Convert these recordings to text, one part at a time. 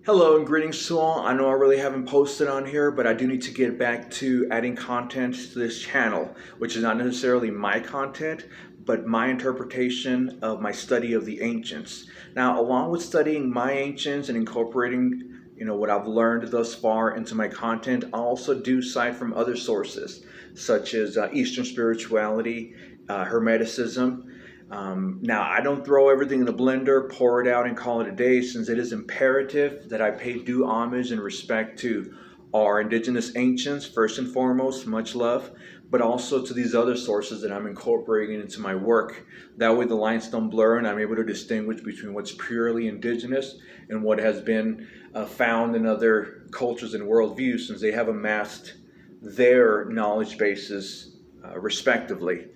Hello and greetings to all. I know I really haven't posted on here, but I do need to get back to adding content to this channel, which is not necessarily my content, but my interpretation of my study of the ancients. Now, along with studying my ancients and incorporating, what I've learned thus far into my content, I also do cite from other sources, such as Eastern spirituality, Hermeticism. Now, I don't throw everything in the blender, pour it out, and call it a day, since it is imperative that I pay due homage and respect to our indigenous ancients, first and foremost, much love, but also to these other sources that I'm incorporating into my work. That way the lines don't blur and I'm able to distinguish between what's purely indigenous and what has been found in other cultures and worldviews, since they have amassed their knowledge bases respectively.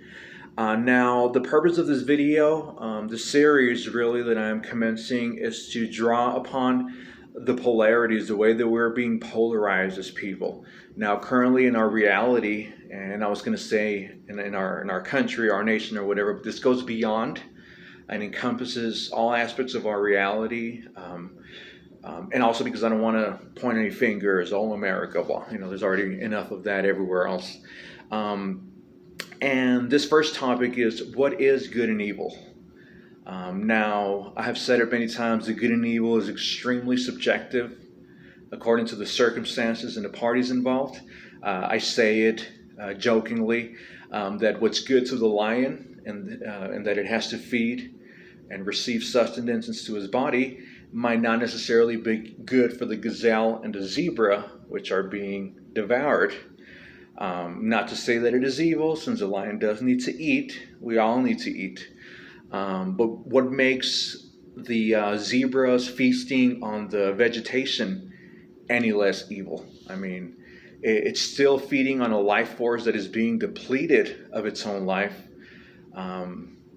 Now, the purpose of this video, the series really that I'm commencing, is to draw upon the polarities, the way that we're being polarized as people. Now, currently in our reality, and I was going to say in our country, our nation, or whatever, but this goes beyond and encompasses all aspects of our reality. And also because I don't want to point any fingers, all America, well, there's already enough of that everywhere else. And this first topic is, what is good and evil? Now, I have said it many times, that good and evil is extremely subjective according to the circumstances and the parties involved. I say it jokingly that what's good to the lion and that it has to feed and receive sustenance into his body might not necessarily be good for the gazelle and the zebra, which are being devoured. Not to say that it is evil, since a lion does need to eat. We all need to eat. But what makes the zebras feasting on the vegetation any less evil? I mean, it's still feeding on a life force that is being depleted of its own life.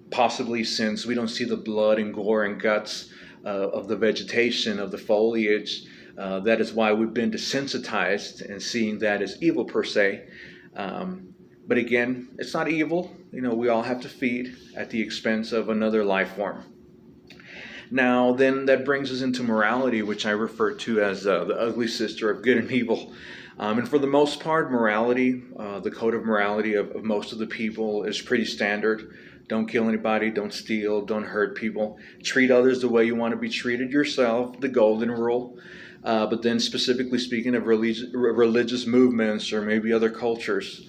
Possibly since we don't see the blood and gore and guts of the vegetation, of the foliage. That is why we've been desensitized and seeing that as evil per se. But again, it's not evil. We all have to feed at the expense of another life form. Now, then that brings us into morality, which I refer to as the ugly sister of good and evil. And for the most part, morality, the code of morality of most of the people is pretty standard. Don't kill anybody, don't steal, don't hurt people. Treat others the way you want to be treated yourself, the golden rule. But then specifically speaking of religious movements or maybe other cultures,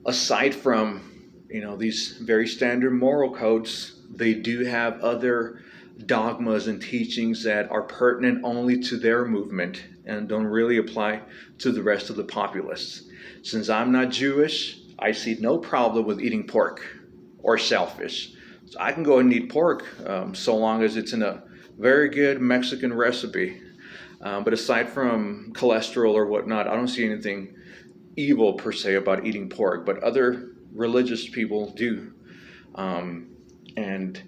aside from these very standard moral codes, they do have other dogmas and teachings that are pertinent only to their movement and don't really apply to the rest of the populace. Since I'm not Jewish, I see no problem with eating pork or shellfish. So I can go and eat pork so long as it's in a very good Mexican recipe. But aside from cholesterol or whatnot, I don't see anything evil per se about eating pork, but other religious people do. And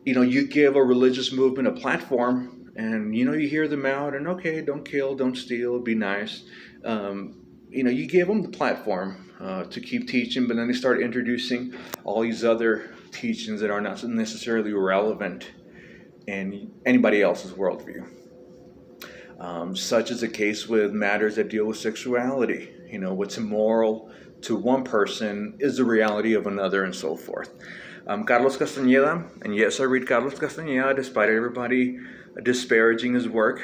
you give a religious movement a platform, and you hear them out, and okay, don't kill, don't steal, be nice. You give them the platform to keep teaching, but then they start introducing all these other teachings that are not necessarily relevant in anybody else's worldview. Such is the case with matters that deal with sexuality. What's immoral to one person is the reality of another, and so forth. Carlos Castaneda, and yes, I read Carlos Castaneda despite everybody disparaging his work.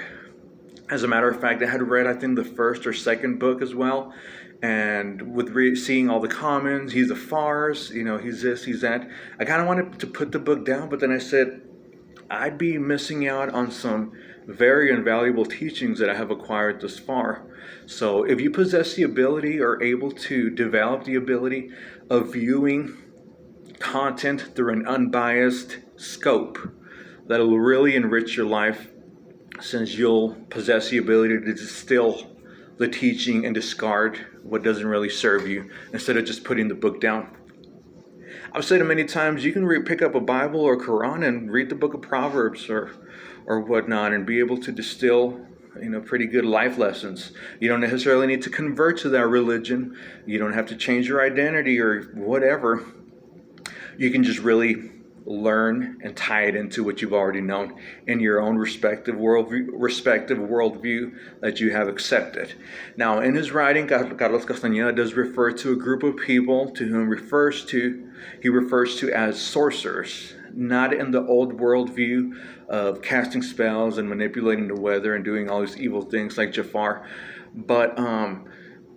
As a matter of fact, I had read, I think, the first or second book as well, and with seeing all the comments, he's a farce, he's this, he's that, I kind of wanted to put the book down, but then I said, I'd be missing out on some very invaluable teachings that I have acquired thus far. So if you possess the ability or able to develop the ability of viewing content through an unbiased scope, that'll really enrich your life, since you'll possess the ability to distill the teaching and discard what doesn't really serve you, instead of just putting the book down. I've said it many times, you can pick up a Bible or Quran and read the book of Proverbs or whatnot and be able to distill pretty good life lessons. You don't necessarily need to convert to that religion. You don't have to change your identity or whatever. You can just really learn and tie it into what you've already known in your own respective worldview that you have accepted. Now, in his writing, Carlos Castaneda does refer to a group of people to whom he refers to as sorcerers, not in the old worldview of casting spells and manipulating the weather and doing all these evil things like Jafar, but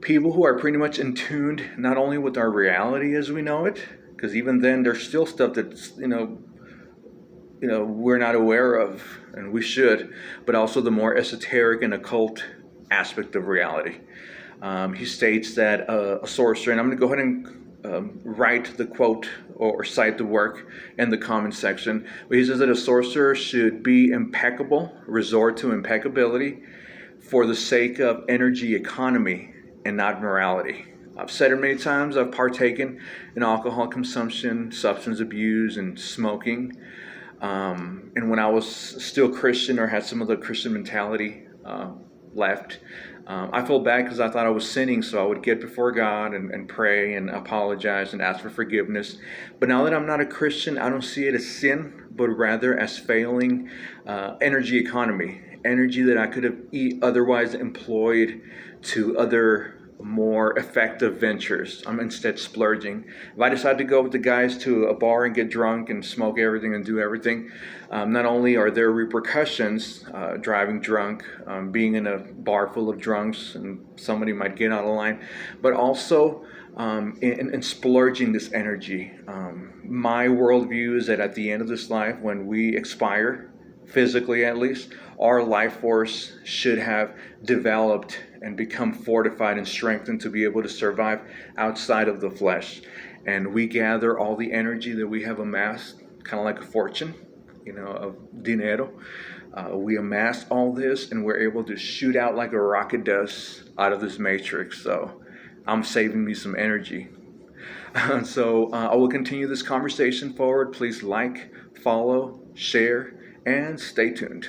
people who are pretty much in tune not only with our reality as we know it, because even then there's still stuff that's we're not aware of, and we should, but also the more esoteric and occult aspect of reality. He states that a sorcerer, and I'm going to go ahead and write the quote or cite the work in the comment section, but he says that a sorcerer should be impeccable, resort to impeccability for the sake of energy economy and not morality. I've said it many times, I've partaken in alcohol consumption, substance abuse, and smoking. And when I was still Christian or had some of the Christian mentality left, I felt bad because I thought I was sinning, so I would get before God and pray and apologize and ask for forgiveness. But now that I'm not a Christian, I don't see it as sin, but rather as failing energy economy, energy that I could have otherwise employed to other more effective ventures. I'm instead splurging. If I decide to go with the guys to a bar and get drunk and smoke everything and do everything, not only are there repercussions, driving drunk, being in a bar full of drunks and somebody might get out of line, but also in splurging this energy. My worldview is that at the end of this life, when we expire, physically at least, our life force should have developed and become fortified and strengthened to be able to survive outside of the flesh. And we gather all the energy that we have amassed, kind of like a fortune, of dinero. We amass all this and we're able to shoot out like a rocket does out of this matrix. So I'm saving me some energy. So I will continue this conversation forward. Please like, follow, share, and stay tuned.